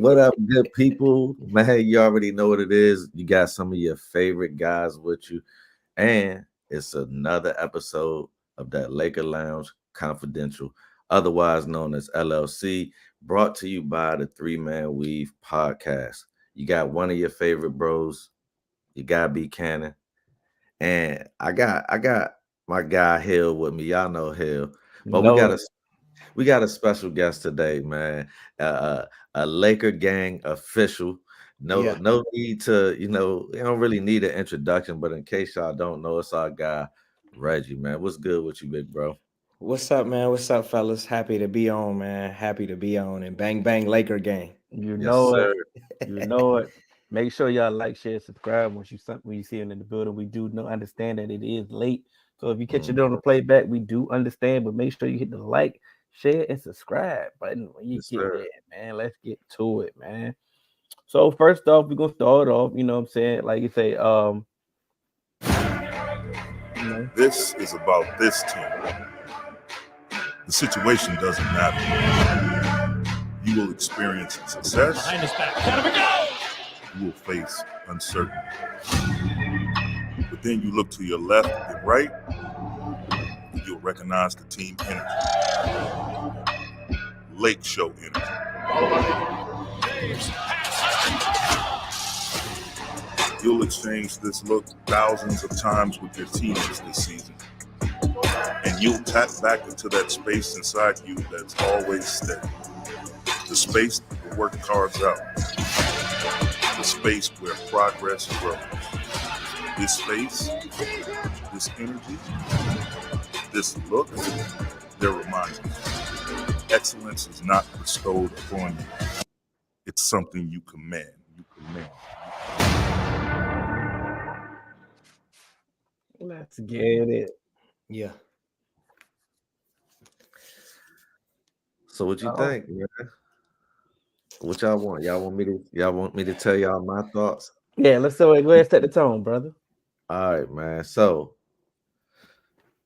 What up, good people? Man, you already know what it is. You got some of your favorite guys with you, and it's another episode of that Laker Lounge Confidential, otherwise known as LLC, brought to you by the Three Man Weave podcast. You got one of your favorite bros, you gotta be Cannon, and I got my guy Hill with me. Y'all know Hill, but we No, got a special guest today, man. A Laker gang official. No, yeah. no need to, you don't really need an introduction, but in case y'all don't know, it's our guy Reggie, man. What's good with you, big bro? What's up, man? What's up, fellas? Happy to be on, man. Happy to be on. And bang, bang, Laker gang. You Yes, know it. sir. You know it. Make sure y'all like, share, subscribe when you see it in the building. We do know understand that it is late. So if you catch it Mhm. on the playback, we do understand, but make sure you hit the like, share, and subscribe button when you Yes, get sir. there, man. Let's get to it, man. So first off, we're gonna start off, you know what I'm saying? Like you say, you know, This is about this team. The situation doesn't matter. You will experience success. Behind his back. Gotta go! You will face uncertainty. But then you look to your left and right, you'll recognize the team energy. Lake Show energy. You'll exchange this look thousands of times with your teammates this season. And you'll tap back into that space inside you that's always steady. The space the work carves out. The space where progress grows. This space, this energy, this look, they're reminding you. Excellence is not bestowed upon you. It's something you command. let's get it. Yeah. So what you Oh, think, man? What y'all want? Y'all want me to tell y'all my thoughts? yeah, let's go ahead and set the tone, brother. All right, man. So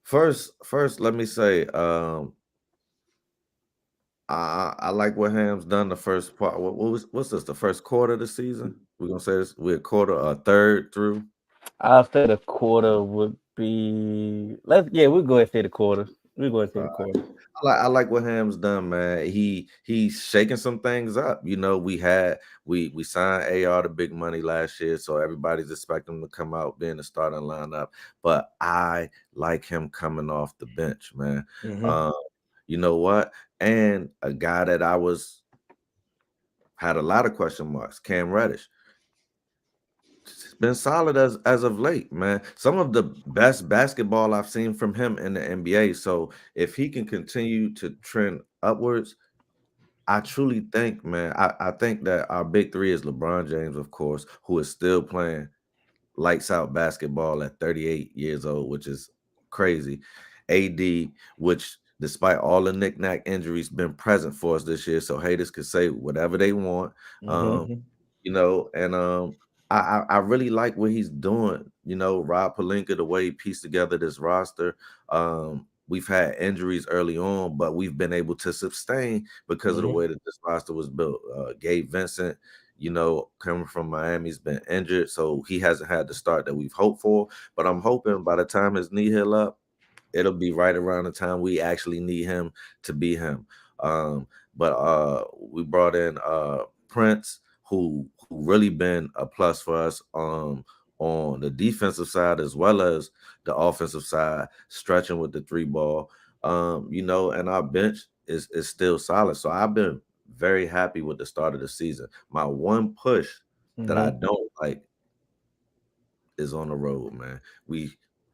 first, let me say, I like what Ham's done the first part. What's this? The first quarter of the season? We're gonna say this. We're a quarter, a third through. I'll say the quarter would be we'll go ahead and say the quarter. We'll go ahead and say the quarter. I like what Ham's done, man. He's shaking some things up. We signed AR to big money last year, so everybody's expecting him to come out being the starting lineup. But I like him coming off the bench, man. Mm-hmm. You know what? And a guy that had a lot of question marks, Cam Reddish. Been solid as of late, man. Some of the best basketball I've seen from him in the NBA. So if he can continue to trend upwards, I truly think, man, I think that our big three is LeBron James, of course, who is still playing lights out basketball at 38 years old, which is crazy. AD, which despite all the knick-knack injuries, been present for us this year. So haters could say whatever they want. Um, Mm-hmm. and I really like what he's doing. Rob Pelinka, the way he pieced together this roster. We've had injuries early on, but we've been able to sustain because of the Mm-hmm. way that this roster was built. Gabe Vincent, coming from Miami's been injured, so he hasn't had the start that we've hoped for. But I'm hoping by the time his knee heal up, it'll be right around the time we actually need him to be him. But we brought in Prince, who really been a plus for us on the defensive side as well as the offensive side, stretching with the three ball. And our bench is still solid. So I've been very happy with the start of the season. My one push that I Mm-hmm. don't like is on the road, man.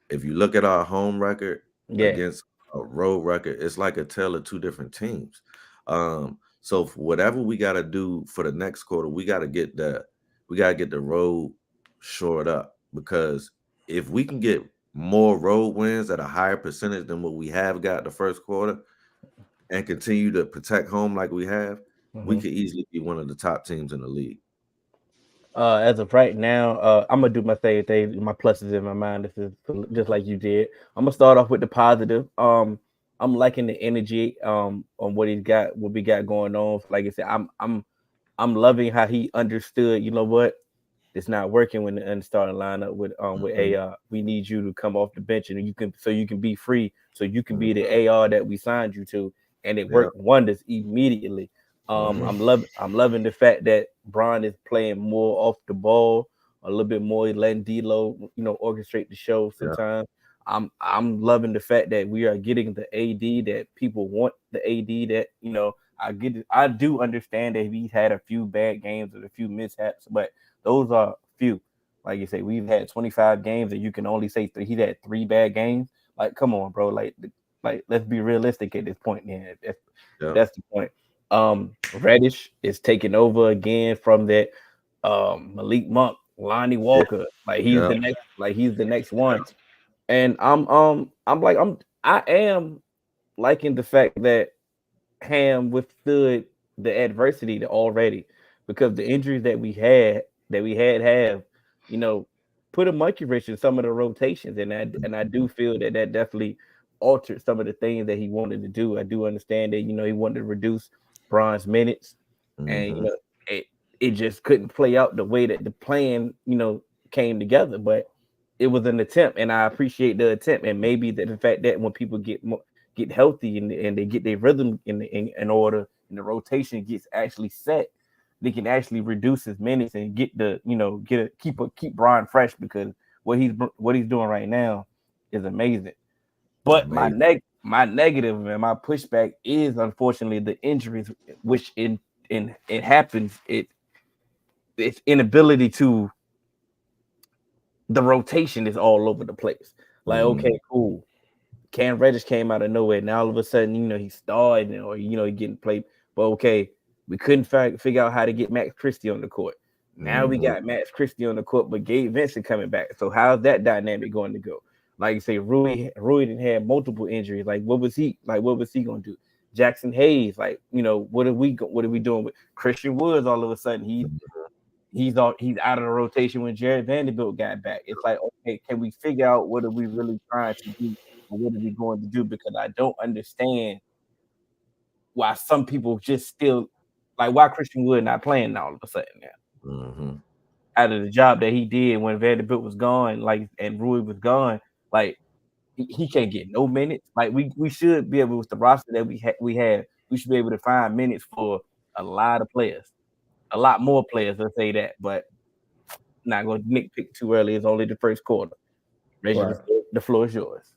If you look at our home record Yeah. against a road record, it's like a tale of two different teams. So for whatever we got to do for the next quarter, we got to get the road shored up, because if we can get more road wins at a higher percentage than what we have got the first quarter and continue to protect home like we have, we Mm-hmm. could easily be one of the top teams in the league. As of right now, I'm gonna do my same thing. My pluses in my mind. This is just like you did. I'm gonna start off with the positive. I'm liking the energy. On what he's got, what we got going on. Like I said, I'm I'm loving how he understood. You know what? It's not working when the starting lineup with Mhm. AR. We need you to come off the bench and you can be free, so you can be Mhm. the AR that we signed you to, and it Yeah. worked wonders immediately. Mhm. I'm loving the fact that Bron is playing more off the ball, a little bit more letting D'Lo, orchestrate the show Yeah. sometimes. I'm loving the fact that we are getting the AD that people want, the AD that I get it. I do understand that he's had a few bad games and a few mishaps, but those are few. Like you say, we've had 25 games, and you can only say three. He's had three bad games. Like, come on, bro. Like let's be realistic at this point. Man, Yeah. that's the point. Reddish is taking over again from that. Malik Monk, Lonnie Yeah. Walker. Like he's Yeah. the next. Like he's the next one. And I am liking the fact that Ham withstood the adversity already, because the injuries that we had have, you know, put a monkey wrench in some of the rotations, and I do feel that that definitely altered some of the things that he wanted to do. I do understand that he wanted to reduce Bron's minutes, and Mhm. it it just couldn't play out the way that the plan came together, but it was an attempt, and I appreciate the attempt, and maybe the fact that when people get healthy and they get their rhythm in order and the rotation gets actually set, they can actually reduce his minutes and get the keep Brian fresh, because what he's doing right now is amazing. But Amazing. my negative and my pushback is unfortunately the injuries, which in it happens. It's inability to the rotation is all over the place. Like, Mhm. okay, cool. Cam Reddish came out of nowhere. Now all of a sudden, he's starting, or he getting played. But okay, we couldn't figure out how to get Max Christie on the court. Now we Mhm. got Max Christie on the court, but Gabe Vincent coming back. So how's that dynamic going to go? Like you say, Rui didn't have multiple injuries. Like what was he? Like what was he going to do? Jackson Hayes, like what are we doing with Christian Woods? All of a sudden, he's out of the rotation when Jared Vanderbilt got back. It's like, okay, can we figure out what are we really trying to do, or what are we going to do? Because I don't understand why some people just still like why Christian Wood not playing all of a sudden now. Mhm. Out of the job that he did when Vanderbilt was gone, like and Rui was gone, like he can't get no minutes. Like we should be able with the roster that we have, we should be able to find minutes for a lot of players, a lot more players. Let's say that, but not going to nitpick too early. It's only the first quarter. Reggie, Right. the floor is yours.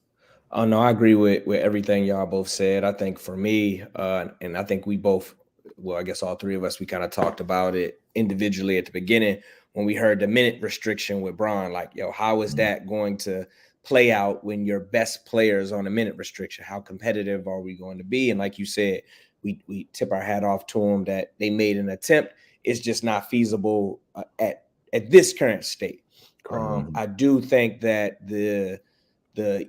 Oh no, I agree with everything y'all both said. I think for me, and I think we both, well, I guess all three of us, we kind of talked about it individually at the beginning when we heard the minute restriction with Braun. Like, yo, how is Mhm. that going to play out when your best players on a minute restriction? How competitive are we going to be? And like you said, we tip our hat off to them that they made an attempt. It's just not feasible at this current state. Mhm. I do think that the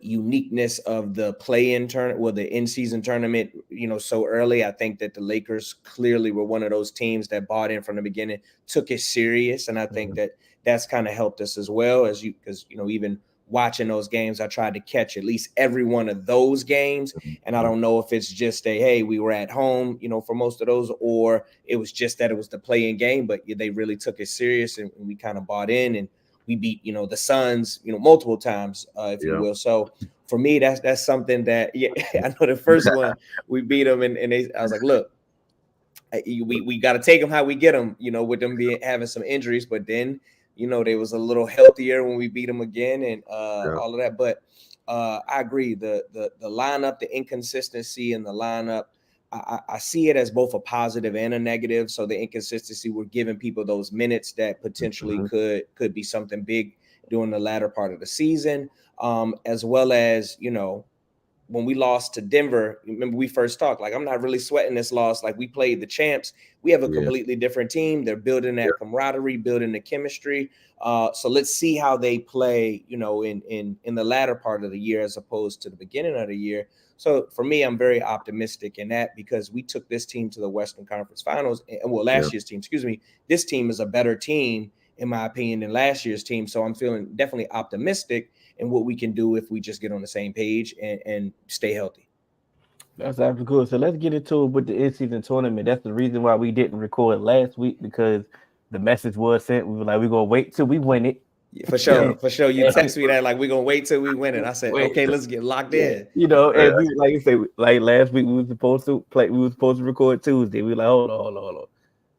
uniqueness of the play-in tournament, well, the in-season tournament, so early. I think that the Lakers clearly were one of those teams that bought in from the beginning, took it serious, and I think Mhm. that that's kind of helped us as well as because even watching those games, I tried to catch at least every one of those games, and I Mhm. don't know if it's just a hey, we were at home, for most of those, or it was just that it was the play-in game, but they really took it serious and we kind of bought in and we beat the Suns multiple times, if you Yeah. will. So for me, that's something that I know the first one we beat them and I was like, look, we got to take them how we get them, with them being having some injuries, but then they was a little healthier when we beat them again and Yeah. all of that. But I agree, the lineup, the inconsistency in the lineup. I see it as both a positive and a negative. So the inconsistency, we're giving people those minutes that potentially Mhm. could be something big during the latter part of the season, as well as when we lost to Denver. Remember we first talked, like I'm not really sweating this loss. Like we played the champs. We have a Yeah. completely different team. They're building Yeah. that camaraderie, building the chemistry. So let's see how they play, in the latter part of the year as opposed to the beginning of the year. So for me, I'm very optimistic in that because we took this team to the Western Conference Finals. And well, Yeah. last year's team, excuse me, this team is a better team in my opinion than last year's team. So I'm feeling definitely optimistic and what we can do if we just get on the same page and stay healthy. That's absolutely cool. So let's get into it with the in-season tournament. That's the reason why we didn't record last week because the message was sent. We were like, we're gonna wait till we win it. Yeah, for And, sure, for sure. You text me that like we're gonna wait till we win it. I said, wait, okay, let's get locked yeah, in. you know, Yeah, and we like you say, like last week we were supposed to play. We were supposed to record Tuesday. We were like, hold on.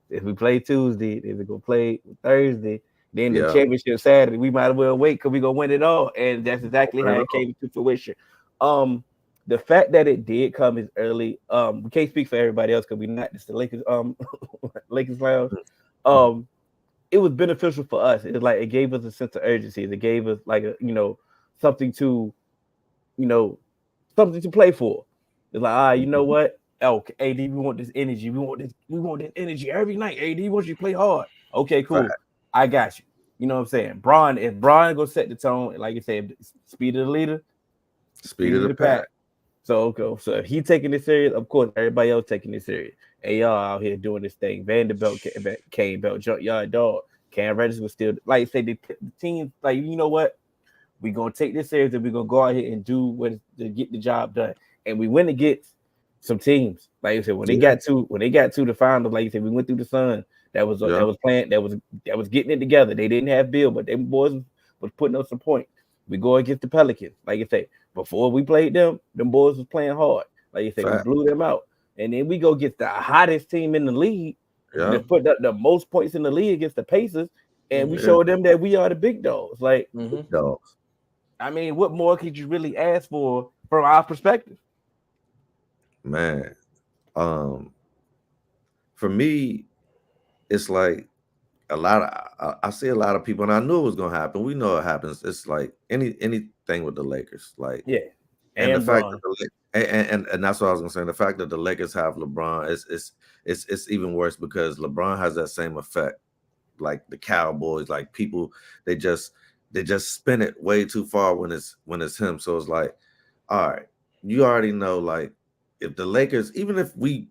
If we play Tuesday, then we gonna play Thursday. Then the yeah. championship Saturday. We might as well wait because we gonna win it all. And that's exactly how Well, it came to fruition. The fact that it did come as early. We can't speak for everybody else because we not just the Lakers. Lakers Lounge. Um, it was beneficial for us. It's like it gave us a sense of urgency. It gave us like a something to you know something to play for. It's like you know what? Oh, AD, we want this energy. We want this energy every night. AD wants you to play hard. Okay, cool. fact. I got you. You know what I'm saying? Braun, if Braun gonna set the tone, like you said, speed of the leader, Speed of the the pack. pack. So okay, so if he taking it serious, of course everybody else taking it serious. And y'all out here doing this thing. Vanderbilt came Belt, Junkyard Dog. Cam Reddish was still like I say the team, like you know what? We're gonna take this serious and we're gonna go out here and do what to get the job done. And we went against some teams. Like you said, when they got to the finals, like you said, we went through the Sun. That was playing, that was getting it together. They didn't have Bill, but them boys was putting up some points. We go against the Pelicans, like you say, before we played them boys was playing hard. Like you said, we blew them out. And then we go get the hottest team in the league that put up the most points in the league against the Pacers, and we showed them that we are the big dogs. Like, dogs. I mean, what more could you really ask for from our perspective? Man, for me, it's like a lot of I see a lot of people, and I knew it was gonna happen. We know it happens. It's like anything with the Lakers, like and the fact that and that's what I was gonna say. The fact that the Lakers have LeBron it's even worse because LeBron has that same effect, like the Cowboys. Like people, they just spin it way too far when it's him. So it's like, all right, you already know, like if the Lakers, even if we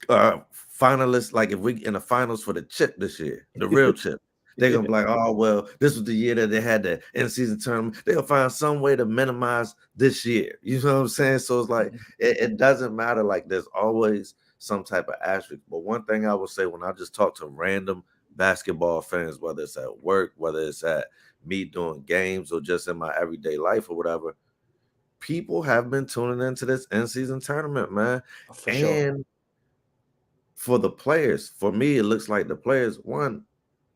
finalists, like if we in the finals for the chip this year, the real chip, they're gonna be like, oh well, this was the year that they had the in-season tournament. They'll find some way to minimize this year. You know what I'm saying? So it's like it doesn't matter. Like there's always some type of asterisk. But one thing I will say when I just talk to random basketball fans, whether it's at work, whether it's at me doing games or just in my everyday life or whatever, people have been tuning into this in-season tournament, man. For sure. For the players, for me, it looks like the players,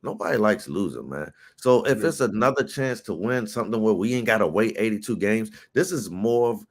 nobody likes losing, man. So if it's another chance to win something where we ain't got to wait 82 games, this is more of,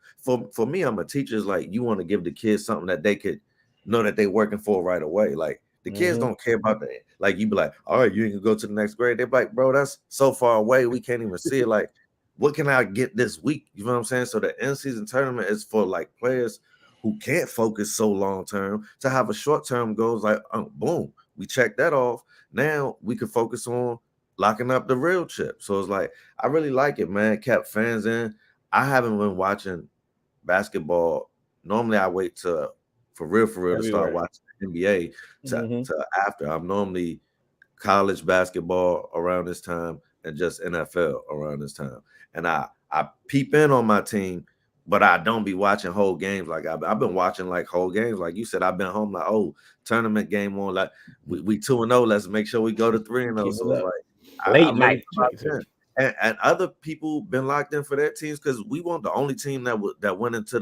for me, I'm a teacher, is like you want to give the kids something that they could know that they're working for right away. Like the kids don't care about that. Like you be like, all right, you can go to the next grade. They're like, bro, that's so far away. We can't even see it. Like, what can I get this week? You know what I'm saying? So the in-season tournament is for like players who can't focus so long term to have a short term goals like boom, we check that off. Now we can focus on locking up the real chip. So it's like I really like it, man. Kept fans in. I haven't been watching basketball. Normally I wait for real to start watching the NBA to after. I'm normally college basketball around this time and just NFL around this time. And I peep in on my team, but I don't be watching whole games. Like I've been watching like whole games. Like you said, I've been home like, oh, tournament game on. Like we 2-0. Let's make sure we go to 3-0. So it's like late I'm night. and other people been locked in for their teams because we weren't the only team that went into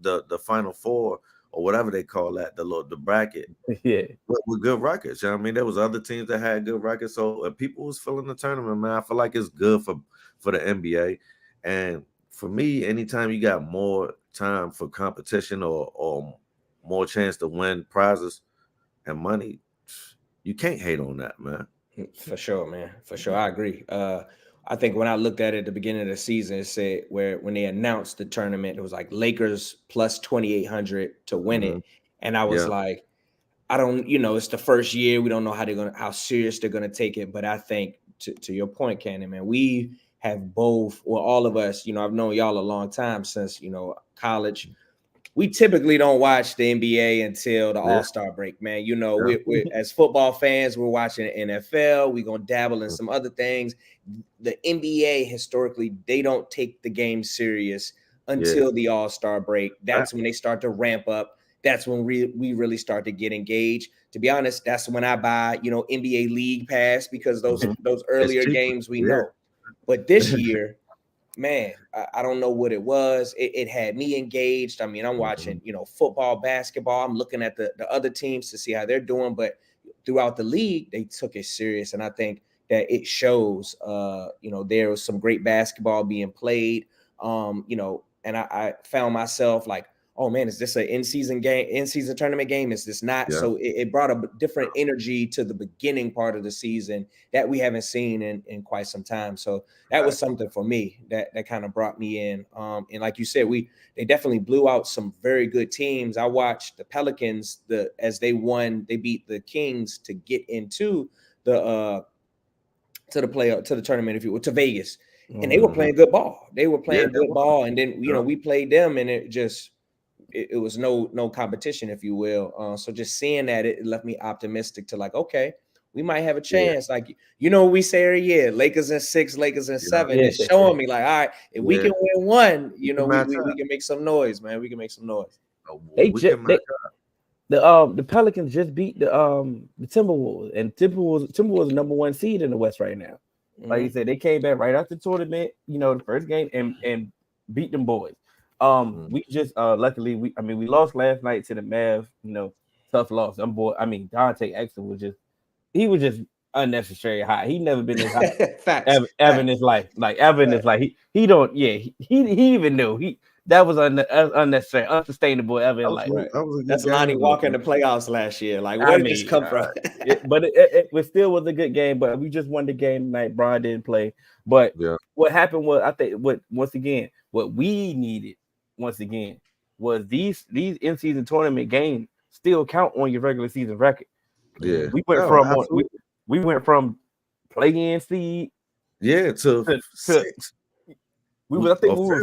the Final Four or whatever they call that, the bracket. With good records. You know what I mean? There was other teams that had good records. So people was filling the tournament, man. I feel like it's good for the NBA. And for me, anytime you got more time for competition or more chance to win prizes and money, you can't hate on that, man. For sure, man. For sure. I agree. I think when I looked at it at the beginning of the season, it said when they announced the tournament, it was like Lakers plus 2,800 to win it. And I was like, I don't, it's the first year. We don't know how serious they're gonna take it. But I think to your point, Cannon, man, we have both, well, all of us, I've known y'all a long time since, college. We typically don't watch the NBA until the All-Star break, man. We're as football fans, we're watching the NFL. We're gonna dabble in some other things. The NBA historically, they don't take the game serious until the All-Star break. That's when they start to ramp up. That's when we really start to get engaged. To be honest, that's when I buy, NBA League Pass, because those earlier games we know. But this year, man, I don't know what it was. It had me engaged. I mean, I'm watching, football, basketball. I'm looking at the other teams to see how they're doing. But throughout the league, they took it serious. And I think that it shows, there was some great basketball being played, and I found myself like, oh man, is this an in-season tournament game? Is this not? Yeah. So it brought a different energy to the beginning part of the season that we haven't seen in quite some time. So that was something for me that kind of brought me in. And like you said, they definitely blew out some very good teams. I watched the Pelicans as they beat the Kings to get into the tournament, if you will, to Vegas. And they were playing good ball. They were playing good ball. And then, we played them, and it was no competition, if you will. So just seeing that, it left me optimistic to like, okay, we might have a chance. Yeah. Like, we say every year, Lakers in 6, Lakers in 7. Yeah. It's showing me like, all right, if we can win one, we can make some noise, man. We can make some noise. The Pelicans just beat the Timberwolves, and Timberwolves is number 1 seed in the West right now. Like you said, they came back right after the tournament, the first game, and beat them boys. We just luckily we lost last night to the Mavs, tough loss. Dante Exum was just unnecessary high. He never been as high ever in his life. Like ever in his life. He even knew that was unnecessary, unsustainable ever in life. Right. That's Lonnie Walker in the playoffs last year. Like, where did this come from? But it still was a good game. But we just won the game tonight. Brian didn't play. But what happened was, I think, what we needed once again was these in-season tournament games still count on your regular season record. Yeah, we went from play-in seed to 6. We was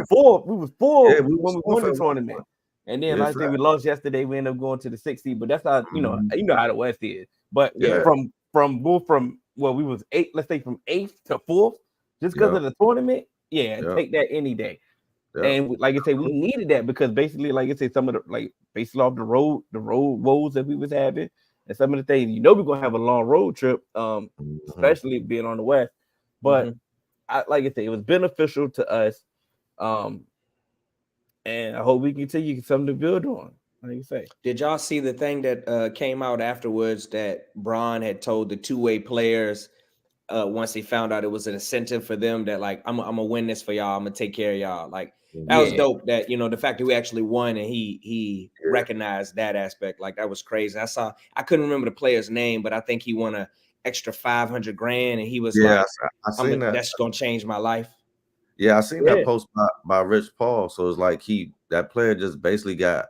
4. We was 4 when we won the tournament. And then I think we lost yesterday. We ended up going to the 6th seed. But that's how you know how the West is. But from we was 8, let's say from 8th to 4th, just because of the tournament. Take that any day. And like I say, we needed that because basically, like I say, some of the basically off the road woes that we was having, and some of the things we're gonna have a long road trip, especially being on the West. But like I say, it was beneficial to us, and I hope we continue something to build on. Like you say, did y'all see the thing that came out afterwards that Bron had told the two-way players? Once he found out it was an incentive for them that like I'm gonna win this for y'all, I'm gonna take care of y'all. Like that was dope. That the fact that we actually won and he recognized that aspect, like that was crazy. I couldn't remember the player's name, but I think he won a extra $500,000, and he was like, I seen that. That's gonna change my life. Yeah, I seen that post by Rich Paul. So it's like that player just basically got,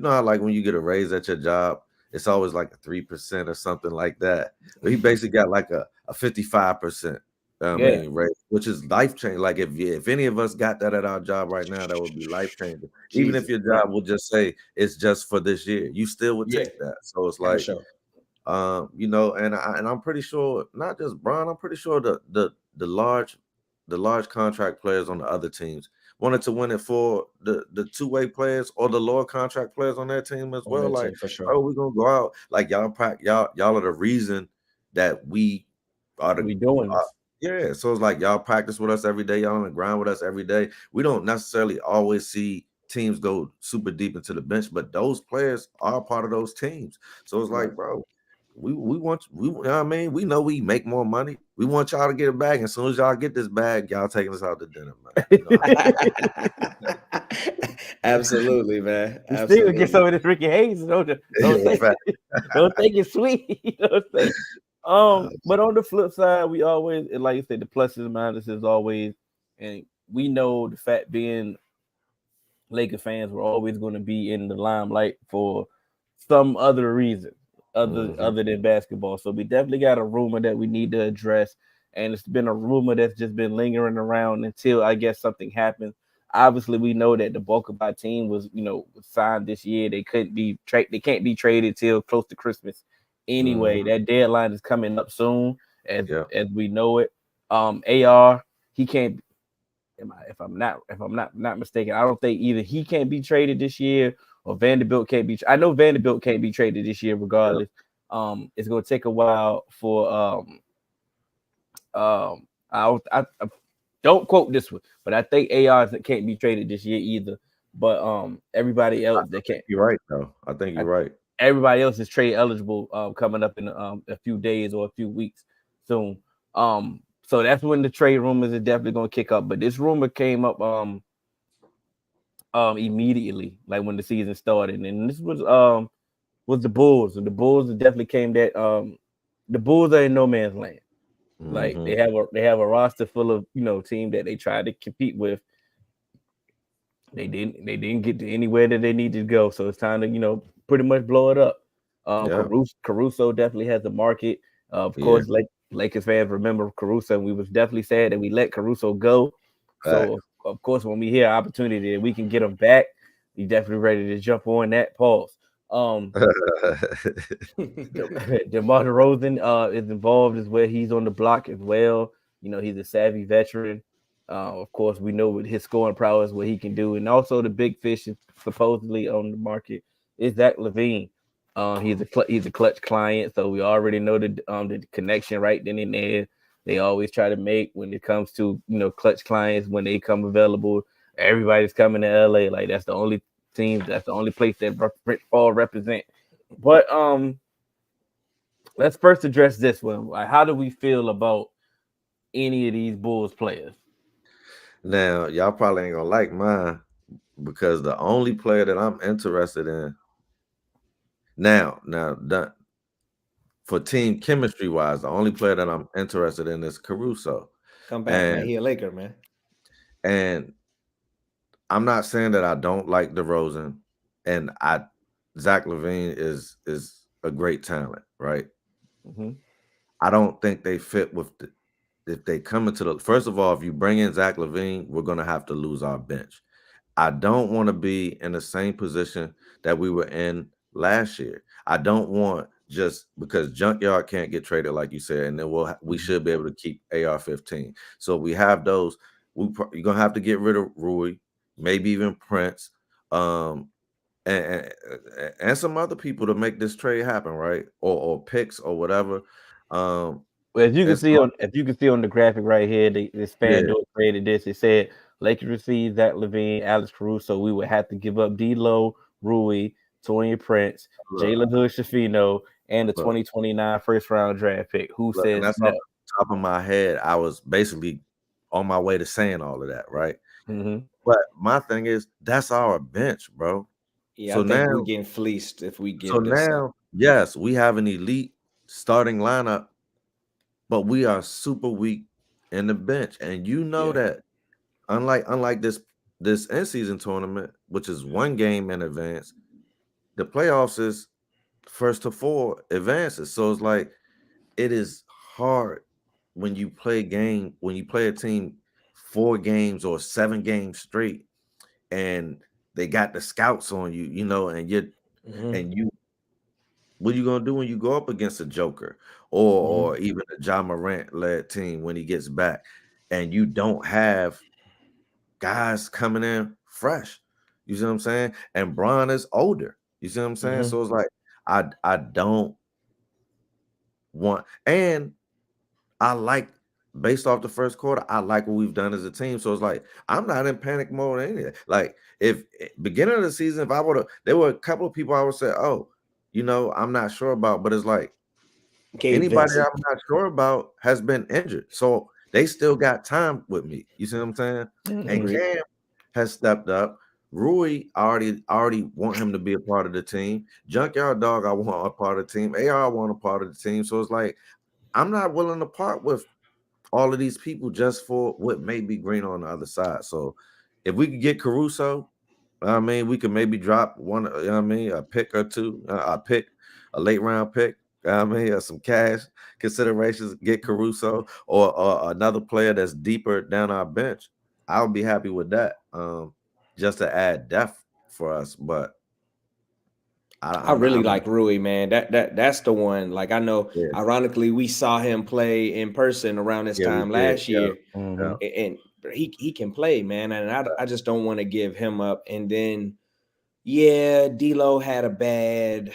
how like when you get a raise at your job, it's always like a 3% or something like that. But he basically got like a 55%, raise, which is life changing. Like if any of us got that at our job right now, that would be life changing. Even if your job would just say it's just for this year, you still would take that. So it's like, and I'm pretty sure not just Bron. I'm pretty sure the large contract players on the other teams wanted to win it for the two-way players or the lower contract players on their team as well. Like, for sure. Oh, we're gonna go out. Like y'all are the reason that we doing this. So it's like y'all practice with us every day, y'all on the ground with us every day. We don't necessarily always see teams go super deep into the bench, but those players are part of those teams. So it's like, bro, we want we know we make more money. We want y'all to get a bag. As soon as y'all get this bag, y'all taking us out to dinner, man. Absolutely, man. Still get some of this Ricky Hayes. Don't think it's sweet. But on the flip side, we always, like you said, the pluses and minuses always, and we know the fact being Laker fans, we're always going to be in the limelight for some other reason. Other than basketball. So we definitely got a rumor that we need to address, and it's been a rumor that's just been lingering around until I guess something happens. Obviously, we know that the bulk of our team was signed this year. They can't be traded till close to Christmas. Anyway, that deadline is coming up soon, as we know it. AR, he can't if I'm not mistaken, I don't think either he can't be traded this year or Vanderbilt can't be. I know Vanderbilt can't be traded this year regardless. It's going to take a while for I don't quote this one, but I think AR can't be traded this year either. But everybody else that can't. You're right though. I think you're right. Everybody else is trade eligible coming up in a few days or a few weeks soon. So that's when the trade rumors are definitely going to kick up. But this rumor came up immediately, like when the season started, and this was the Bulls, and the Bulls definitely came that the Bulls are in no man's land. Like they have a roster full of team that they tried to compete with. They didn't get to anywhere that they needed to go, so it's time to pretty much blow it up. Caruso definitely has a market. Of course, like Lakers fans remember Caruso, and we was definitely sad that we let Caruso go. So of course, when we hear an opportunity that we can get him back, we definitely ready to jump on that. Pause. DeMar DeRozan is involved as well. He's on the block as well. He's a savvy veteran. Of course, we know with his scoring prowess what he can do, and also the big fish is supposedly on the market is Zach LaVine. He's a clutch client, so we already know the connection right then and there. They always try to make when it comes to clutch clients when they come available. Everybody's coming to LA, like that's the only team, that's the only place that Rich Paul represent. But let's first address this one. Like, how do we feel about any of these Bulls players? Now, y'all probably ain't gonna like mine because the only player that I'm interested in now for team chemistry wise, the only player that I'm interested in is Caruso. Come back, man. He a Laker, man. And I'm not saying that I don't like DeRozan, and Zach LaVine is a great talent, right? I don't think they fit with if they come into the first of all, if you bring in Zach LaVine, we're gonna have to lose our bench. I don't want to be in the same position that we were in last year. I don't want just because Junkyard can't get traded, like you said, and then we should be able to keep AR-15. So we have those. You're gonna have to get rid of Rui, maybe even Prince, and some other people to make this trade happen, right? Or picks or whatever. Well, if you can see on the graphic right here, this fan created this. It said Lakers receive Zach LaVine, Alex Caruso. We would have to give up D'Lo, Rui, Torian Prince, Jalen Hood-Schifino, and the 2029 first round draft pick. Who says that's no? off the top of my head. I was basically on my way to saying all of that, right? But my thing is, that's our bench, bro. Yeah, so I think we're getting fleeced if we get this up. Yes, we have an elite starting lineup, but we are super weak in the bench. And that unlike this in-season tournament, which is one game in advance, the playoffs is first to four advances. So it's like it is hard when you play a team 4 games or 7 games straight and they got the scouts on you, and you what are you gonna do when you go up against a Joker or even a Ja Morant led team when he gets back and you don't have guys coming in fresh? You see what I'm saying? And Bron is older. You see what I'm saying? So it's like I don't want, and I like based off the first quarter, I like what we've done as a team. So it's like I'm not in panic mode or anything. Like if beginning of the season, if I would have, there were a couple of people I would say, oh, I'm not sure about, but it's like anybody I'm not sure about has been injured. So they still got time with me. You see what I'm saying? And Cam has stepped up. Rui, I already want him to be a part of the team. Junkyard Dog, I want a part of the team. AR, I want a part of the team. So it's like I'm not willing to part with all of these people just for what may be green on the other side. So if we could get Caruso, we could maybe drop one, a pick or two, a late round pick, some cash considerations, get Caruso or another player that's deeper down our bench. I would be happy with that, just to add depth for us. But I really like Rui, man. That's the one. Like I know, ironically, we saw him play in person around this time last year, and he can play, man, and I just don't want to give him up. And then, yeah, D'Lo had a bad,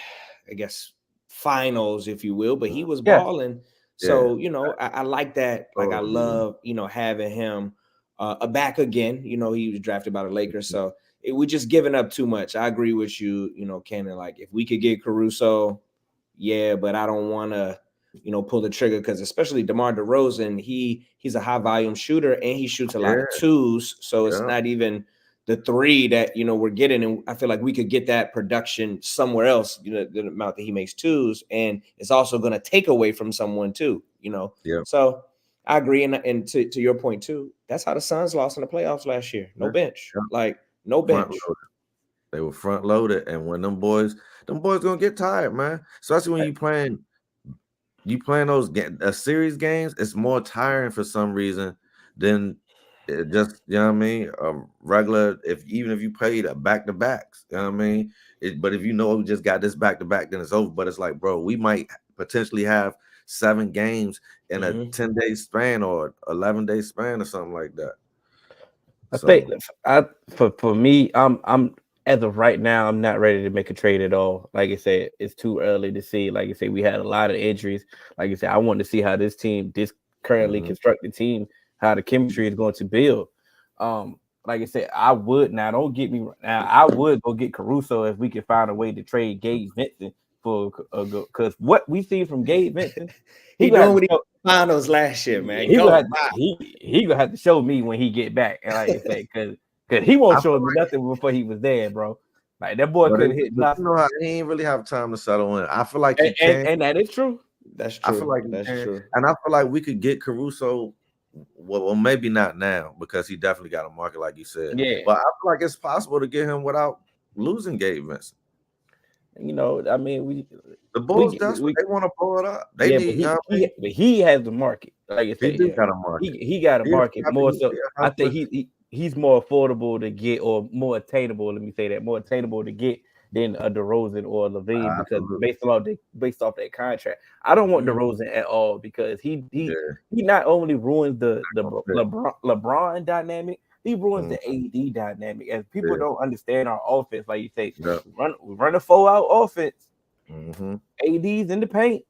I guess, finals, if you will, but he was Yeah. balling. Yeah. So, you know, I like that. Like, I Totally. love, you know, having him back again. You know, he was drafted by the Lakers, so we're just giving up too much. I agree with you, you know, Kenan. Like, if we could get Caruso, yeah, but I don't want to, you know, pull the trigger, because especially DeMar DeRozan, he's a high volume shooter and he shoots a lot of twos, so it's not even the three that, you know, we're getting. And I feel like we could get that production somewhere else, you know, the amount that he makes twos, and it's also going to take away from someone too, you know. So I agree, and to your point too, that's how the Suns lost in the playoffs last year. No bench, like no bench. They were front loaded, and when them boys gonna get tired, man. Especially when you playing those series games, it's more tiring for some reason than just, you know what I mean, regular. Even if you played a back to backs, you know what I mean. But if you know we just got this back to back, then it's over. But it's like, bro, we might potentially have 7 games in a 10-day span or 11-day span or something like that. I think for me, I'm as of right now, I'm not ready to make a trade at all. Like I said, it's too early to see. Like I said, we had a lot of injuries. Like I said, I want to see how this currently constructed team, how the chemistry is going to build. Like I said, I would I would go get Caruso if we could find a way to trade Gabe Vincent for because what we see from Gabe Vincent, he doing what he finals last year, man. He gonna have to show me when he get back, and like I say, because he won't show me nothing before he was there, bro. Like that boy couldn't hit nothing. You know how he ain't really have time to settle in. I feel like he can, and that is true. That's true. I feel like that's true, and I feel like we could get Caruso. Well, maybe not now, because he definitely got a market, like you said. Yeah, but I feel like it's possible to get him without losing Gabe Vincent. You know, I mean, the Bulls they want to blow it up. They need, but he has the market. Like I said, he got a market. He got a market more so. I think he's more affordable to get, or more attainable. Let me say that, more attainable to get than a DeRozan or a LaVine, because based off that contract. I don't want DeRozan at all, because he not only ruins the LeBron dynamic, he ruins the AD dynamic, as people don't understand our offense. Like you say, we run a 4-out offense. AD's in the paint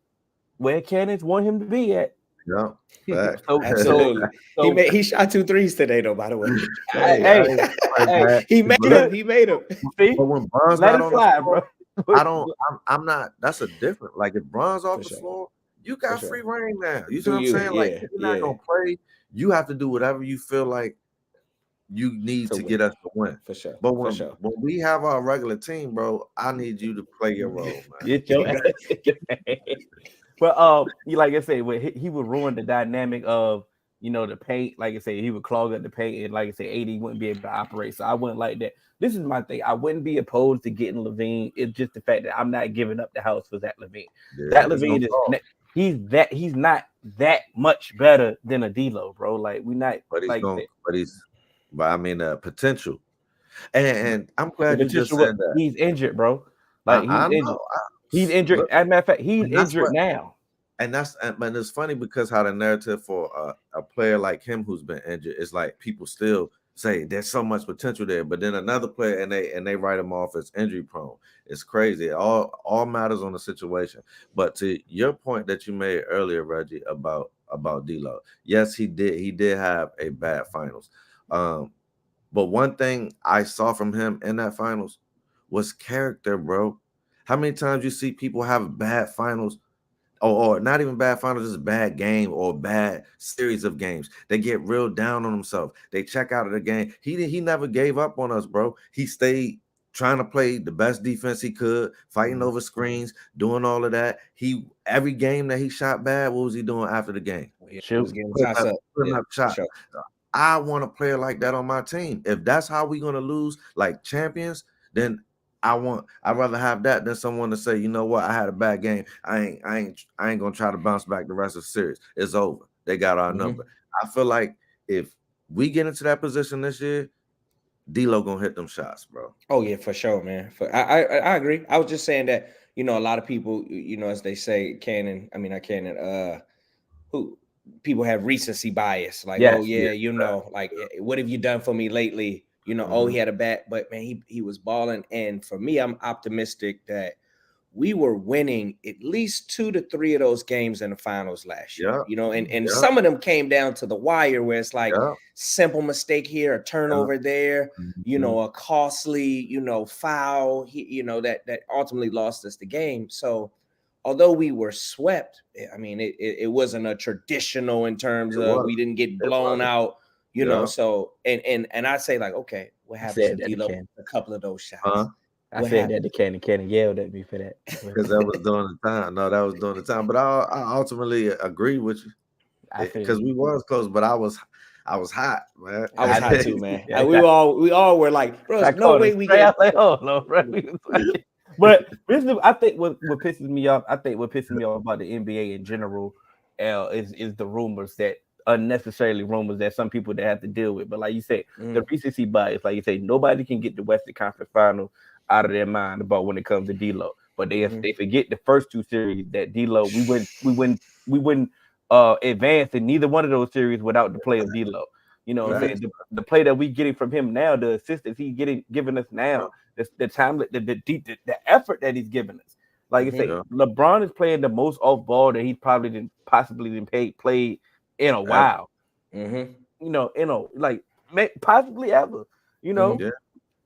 where cannons want him to be at. Yeah, absolutely. So, he shot 2 threes today, though. By the way, he made him. See? But when Bron's not on the floor, I'm not. That's a different. Like, if Bron's off the floor, you got free reign now. You see what I'm saying? Like, if you're not gonna play, you have to do whatever you feel like you need to get us to win. For sure. But when we have our regular team, bro, I need you to play your role, man. Get your ass. Well, like I said, he would ruin the dynamic of, you know, the paint. Like I said, he would clog up the paint, and like I said, AD wouldn't be able to operate. So I wouldn't like that. This is my thing. I wouldn't be opposed to getting LaVine. It's just the fact that I'm not giving up the house for Zach LaVine. Zach LaVine he's not that much better than a D'Lo, bro. Like, we not. But I mean, potential. And I'm glad you just said that. He's injured, bro. Like, he's injured. He's injured. As a matter of fact, he's injured now. And it's funny, because how the narrative for a player like him who's been injured is like, people still say there's so much potential there, but then another player and they write him off as injury prone. It's crazy. It all matters on the situation. But to your point that you made earlier, Reggie, about D'Lo, yes, he did have a bad finals. But one thing I saw from him in that finals was character, bro. How many times you see people have bad finals, or not even bad finals, just bad game or bad series of games? They get real down on themselves. They check out of the game. He never gave up on us, bro. He stayed trying to play the best defense he could, fighting over screens, doing all of that. Every game that he shot bad, what was he doing after the game? Putting up shots. Sure. I want a player like that on my team. If that's how we're gonna lose, like champions, then I'd rather have that than someone to say, you know what, I had a bad game. I ain't gonna try to bounce back the rest of the series. It's over. They got our number. I feel like if we get into that position this year, D'Lo gonna hit them shots, bro. Oh yeah, for sure, man. I agree. I was just saying that, you know, a lot of people, you know, as they say, people have recency bias, like, Yes. oh yeah, you know, like what have you done for me lately? You know, oh, he had a bad, but man, he was balling. And for me, I'm optimistic that we were winning at least 2 to 3 of those games in the finals last year. Yeah. You know, and Yeah. some of them came down to the wire where it's like Yeah. simple mistake here, a turnover there, you know, Mhm. a costly, you know, foul, you know, that ultimately lost us the game. So although we were swept, I mean, it wasn't a traditional in terms It of was. we didn't get It blown wasn't. out, you know. Yeah. So and I say like, okay, what I happens said if that to D-Lo Ken. a couple of those shots? Huh? I What said that happens? to Ken, and Ken yelled at me for that. Because that was during the time. No, that was during the time. But I ultimately agree with you I feel because we was close, but I was hot, man. I was I hot did. too, man. Yeah, We all were like, bro, I there's no called way it we straight. I get. was like, oh no, bro. We was like- But this is, I think what pisses me off. I think what pisses me off about the NBA in general, is the rumors that unnecessarily rumors that some people that have to deal with. But like you said, the recency bias, like you say, nobody can get the Western Conference Final out of their mind about when it comes to D'Lo. But they forget the first two series that D'Lo we wouldn't advance in neither one of those series without the play of D'Lo. You know what I'm saying? The play that we getting from him now, the assistance he's giving us now, the time, the effort that he's giving us. Like I say, LeBron is playing the most off ball that he probably didn't possibly didn't played in a while. You know, like possibly ever. You know,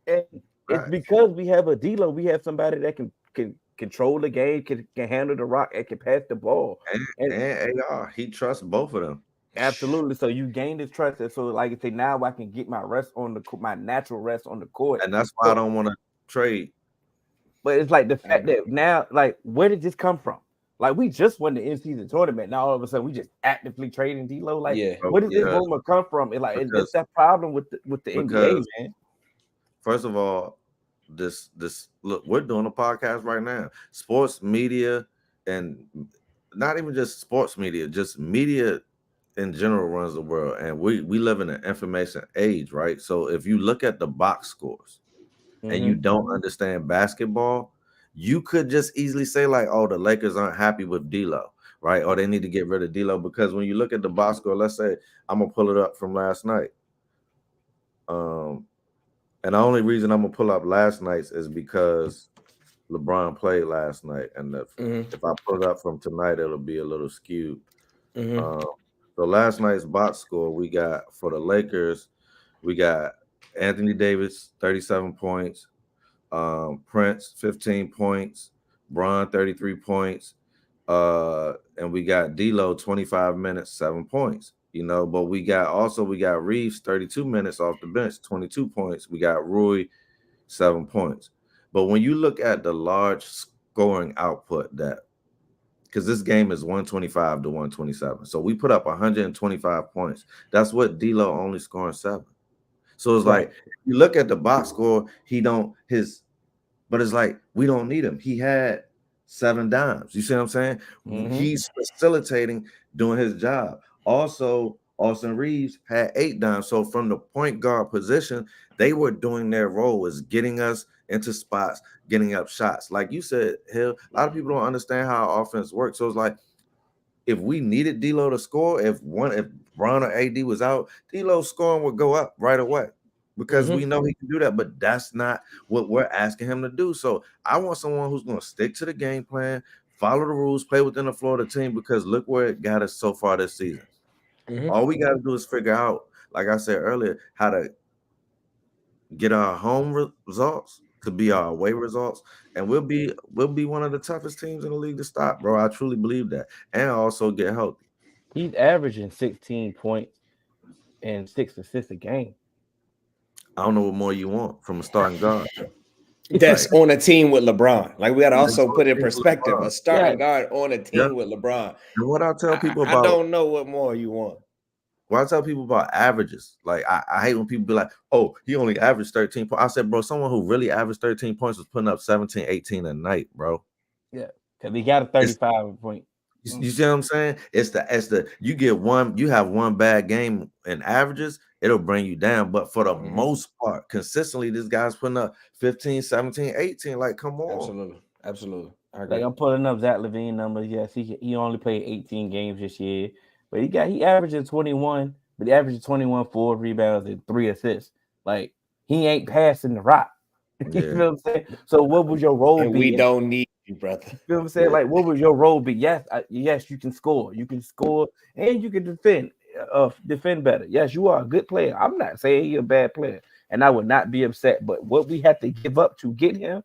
and it's because we have a D'Lo, we have somebody that can control the game, can handle the rock, and can pass the ball. And AR, he trusts both of them. Absolutely. So you gain this trust, and so like I say, now I can get my my natural rest on the court, and that's why I don't want to trade. But it's like the fact that now, like, where did this come from? Like, we just won the in-season tournament. Now all of a sudden, we just actively trading D'Lo. Like, where did this rumor come from? And like, it's that problem with the NBA, man. First of all, this look, we're doing a podcast right now. Sports media, and not even just sports media, just media in general runs the world, and we live in an information age, right? So if you look at the box scores and you don't understand basketball, you could just easily say like, oh, the Lakers aren't happy with D'Lo, right? Or they need to get rid of D'Lo, because when you look at the box score, let's say I'm gonna pull it up from last night. And the only reason I'm gonna pull up last night's is because LeBron played last night, and if I pull it up from tonight, it'll be a little skewed. So last night's box score, we got for the Lakers, we got Anthony Davis 37 points, Prince 15 points, Bron 33 points, and we got D'Lo 25 minutes, 7 points. You know, but we got Reeves 32 minutes off the bench, 22 points. We got Rui 7 points. But when you look at the large scoring output, that because this game is 125 to 127, so we put up 125 points. That's what D'Lo only scoring 7. So it's like, if you look at the box score, but it's like we don't need him. He had 7 dimes. You see what I'm saying? He's facilitating, doing his job. Also, Austin Reeves had 8 dimes. So from the point guard position, they were doing their role as getting us into spots, getting up shots. Like you said, Hill, a lot of people don't understand how offense works. So it's like, if we needed D'Lo to score, if Bron or AD was out, D'Lo's scoring would go up right away, because we know he can do that. But that's not what we're asking him to do. So I want someone who's going to stick to the game plan, follow the rules, play within the flow of the team, because look where it got us so far this season. All we got to do is figure out, like I said earlier, how to get our home results to be our away results, and we'll be one of the toughest teams in the league to stop, bro. I truly believe that, and also get healthy. He's averaging 16 points and 6 assists a game. I don't know what more you want from a starting guard. That's on a team with LeBron. Like, we got to also put in perspective, a starting guard on a team with LeBron. And what I tell people I don't know what more you want. Well, I tell people about averages. Like, I hate when people be like, oh, he only averaged 13 points. I said, bro, someone who really averaged 13 points was putting up 17, 18 a night, bro. Yeah, because he got a 35 point. You see what I'm saying? It's the you have one bad game in averages, it'll bring you down. But for the most part, consistently, this guy's putting up 15, 17, 18. Like, come on. Absolutely. I agree. Like, I'm pulling up Zach LaVine numbers. Yes, he only played 18 games this year. but he averaging 21, but he averaging 21, 4 rebounds and 3 assists. Like he ain't passing the rock. You Yeah, feel what I'm saying? So what would your role And be? we don't need you, brother. You feel what I'm saying? yeah, Like, what would your role be? Yes, yes, you can score. You can score, and you can defend. Defend better. Yes, you are a good player. I'm not saying you're a bad player, and I would not be upset. But what we have to give up to get him,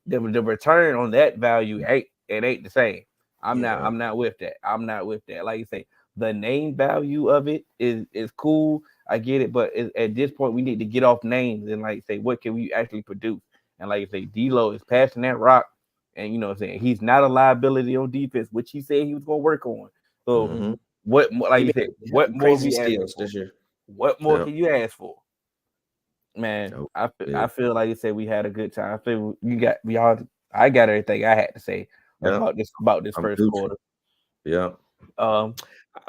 the return on that value ain't the same. I'm not. Yeah. I'm not with that. I'm not with that. Like you say, the name value of it is cool. I get it, but at this point, we need to get off names and like say, what can we actually produce? And like you say, D'Lo is passing that rock, and you know what I'm saying, he's not a liability on defense, which he said he was gonna work on. So mm-hmm. like He you been said, what more crazy we asking steals for? this year. What more Yep. can you ask for? Man, Yep. I Yeah. feel like you said we had a good time. I feel we all I got everything I had to say Yep. about this I'm first Gucci. quarter. Yeah.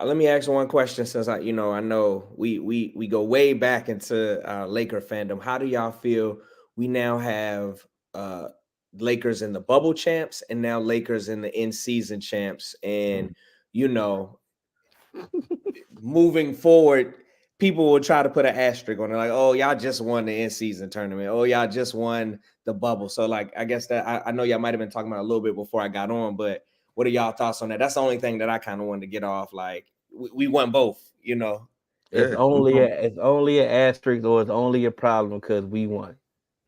Let me ask one question, since I know we go way back into Laker fandom. How do y'all feel we now have Lakers in the bubble champs and now Lakers in the in-season champs? And you know, moving forward, people will try to put an asterisk on it, like, oh, y'all just won the in-season tournament. Oh, y'all just won the bubble. So, like, I guess that I know y'all might have been talking about it a little bit before I got on, but what are y'all thoughts on that? That's the only thing that I kind of wanted to get off. Like, we won both, you know. It's Yeah. only an asterisk, or it's only a problem because we won.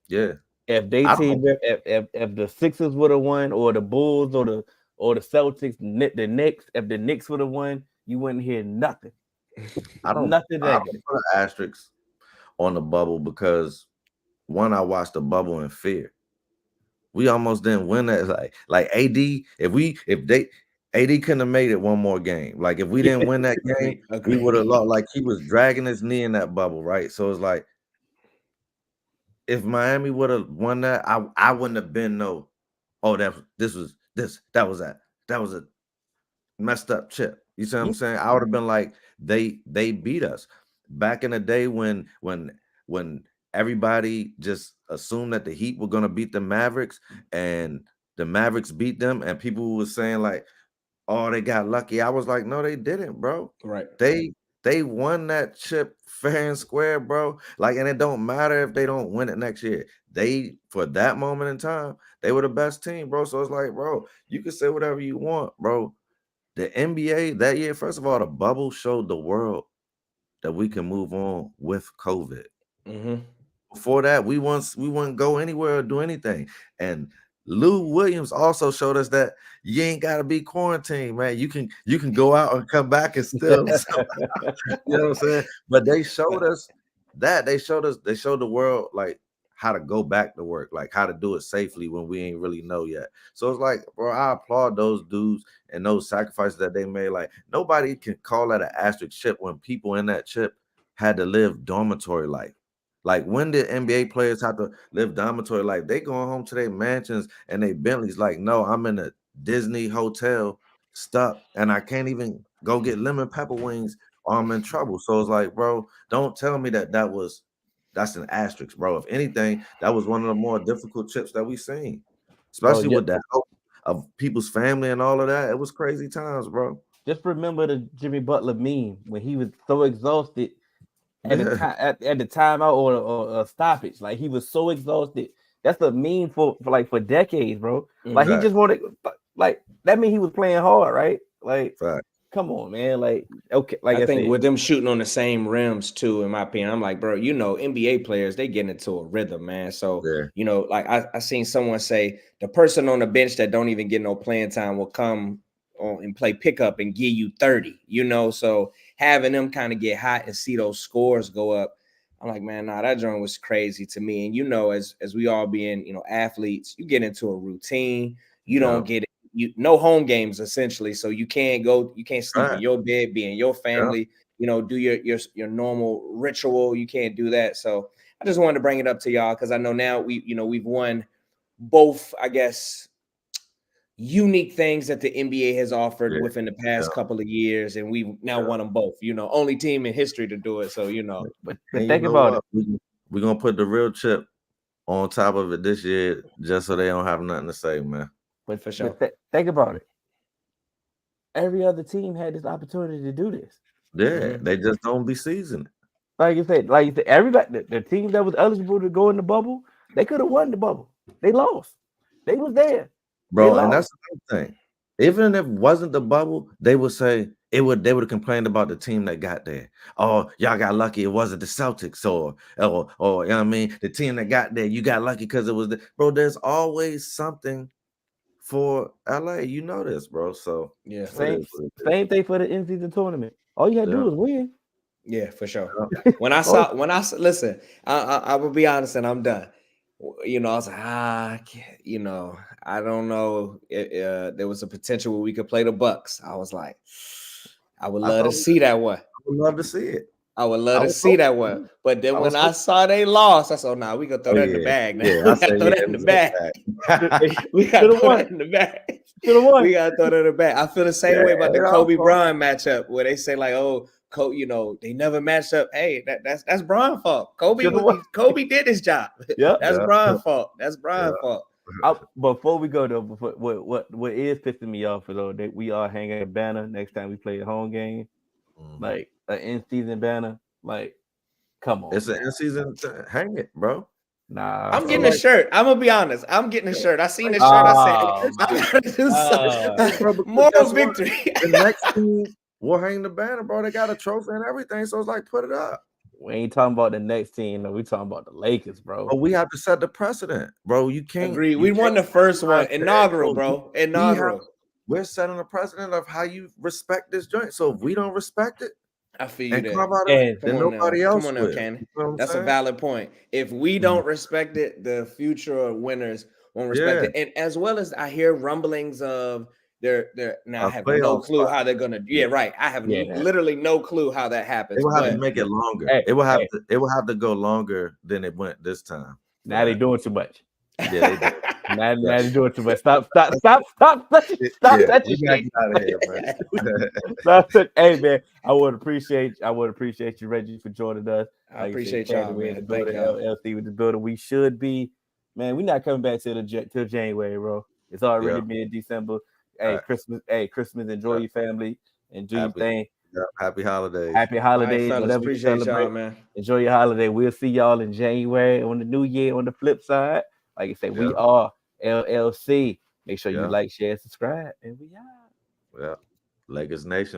Yeah. If they I team, don't. if the Sixers would have won, or the Bulls, or the Celtics, the Knicks, if the Knicks would have won, you wouldn't hear nothing, I don't. nothing I negative. don't put an asterisk on the bubble because one, I watched the bubble in fear. We almost didn't win that. Like AD, if AD couldn't have made it one more game. Like if we didn't win that game, we would have lost. Like he was dragging his knee in that bubble, right? So it's like if Miami would have won that, I wouldn't have been oh, that was a messed up chip. You see what I'm saying? I would have been like, they beat us. Back in the day when everybody just assumed that the Heat were gonna beat the Mavericks and the Mavericks beat them, and people were saying like, oh, they got lucky. I was like, no, they didn't, bro. Right. They won that chip fair and square, bro. Like, and it don't matter if they don't win it next year. They, for that moment in time, they were the best team, bro. So it's like, bro, you can say whatever you want, bro. The NBA that year, first of all, the bubble showed the world that we can move on with COVID. Mm-hmm. Before that, we wouldn't go anywhere or do anything. And Lou Williams also showed us that you ain't gotta be quarantined, man. You can go out and come back and still, you know what I'm saying? But they showed us they showed the world like how to go back to work, like how to do it safely when we ain't really know yet. So it's like, bro, I applaud those dudes and those sacrifices that they made. Like nobody can call that an asterisk chip when people in that chip had to live dormitory life. Like when did NBA players have to live dormitory life? They going home to their mansions and they Bentleys. Like, no, I'm in a Disney hotel stuck and I can't even go get lemon pepper wings or I'm in trouble. So it's like, bro, don't tell me that's an asterisk, bro. If anything, that was one of the more difficult chips that we seen, Bro, especially with the help of people's family and all of that. It was crazy times, bro. just remember the Jimmy Butler meme when he was so exhausted at the Yeah, time at the timeout or stoppage. Like he was so exhausted. That's a meme for decades, bro. Like he Mm-hmm. fact, just wanted, like that mean he was playing hard, right? Like, fact. come on, man. Like, okay, like I I think said, with them shooting on the same rims too, in my opinion, I'm like, bro, NBA players, they get into a rhythm, man. So, Yeah, like I seen someone say the person on the bench that don't even get no playing time will come on and play pickup and give you 30, so having them kind of get hot and see those scores go up. I'm like, man, nah, that joint was crazy to me. And as we all being, athletes, you get into a routine, you yeah, don't get no home games essentially, so you can't sleep in right, your bed, be in your yeah, family, do your normal ritual. You can't do that. So I just wanted to bring it up to y'all because I know now we've won both, I guess, unique things that the NBA has offered yeah, within the yeah. past couple of years, and we've now Yeah. won them both. Only team in history to do it. So but And you think know about it. what? We're gonna put the real chip on top of it this year, just so they don't have nothing to say, man. But for sure. think about it. every other team had this opportunity to do this. Yeah, they just don't be seasoned. Like you said, everybody, the team that was eligible to go in the bubble, they could have won the bubble. They lost. They was there, bro. And that's the thing. Even if it wasn't the bubble, they would say they would have complained about the team that got there. Oh, y'all got lucky. It wasn't the Celtics, or you know what I mean, the team that got there, you got lucky because it was the bro. There's always something for LA. You know this, bro. So yeah, same thing for the in-season tournament. All you had to do was win. Yeah, for sure. When I listen, I will be honest, and I'm done. You know, I was like, you know, I don't know. There was a potential where we could play the Bucks. I was like, I would love to see that one. I would love to see it. I would love to see that one. But then when I saw they lost, I said, "Nah, we gonna throw that in the bag now. Yeah, we gotta throw that in the bag. We gotta throw that in the bag. We gotta throw that in the bag." I feel the same way about the Kobe Bryant matchup, where they say like, "Oh, you know, they never matched up." Hey, that's Bron's fault. Kobe did his job. Yeah, that's Bron's fault. That's Bron's fault. Before we go though, what is pissing me off though, that we are hanging a banner next time we play a home game, like an in-season banner. Like, come on, it's an in-season. Hang it, bro. Nah, I'm getting a shirt. I'm gonna be honest. I'm getting a shirt. I seen the shirt. I said, I'm gonna do something. Moral victory. The next team will hang the banner, bro. They got a trophy and everything, so it's like put it up. We ain't talking about the next team. No, we talking about the Lakers, bro. But we have to set the precedent, bro. You can't agree. We won the first one, inaugural, bro. Inaugural. We're setting a precedent of how you respect this joint. So if we don't respect it, I feel you there. Then nobody else will. Come on now, Cannon. That's a valid point. If we don't respect it, the future winners won't respect it. And as well as I hear rumblings of they're now I have no clue how they're gonna. Yeah, right. I have literally no clue how that happens. It will have to make it longer. It will have to go longer than it went this time. Now they're doing too much. Yeah, they do. Now they're doing too much. Stop touching shit. Hey man, I would appreciate you, Reggie, for joining us. I appreciate y'all, man. Thank y'all. LLC with the building. We should be, man. We're not coming back till January, bro. It's already mid-December. Hey, Christmas. Hey, Christmas. Enjoy your family and do your thing. Happy holidays. Happy holidays. Right, whatever appreciate you celebrate. y'all, man. Enjoy your holiday. We'll see y'all in January on the new year. On the flip side, like I said, we are LLC. Make sure you like, share, subscribe, and we out. Yeah, Lakers Nation.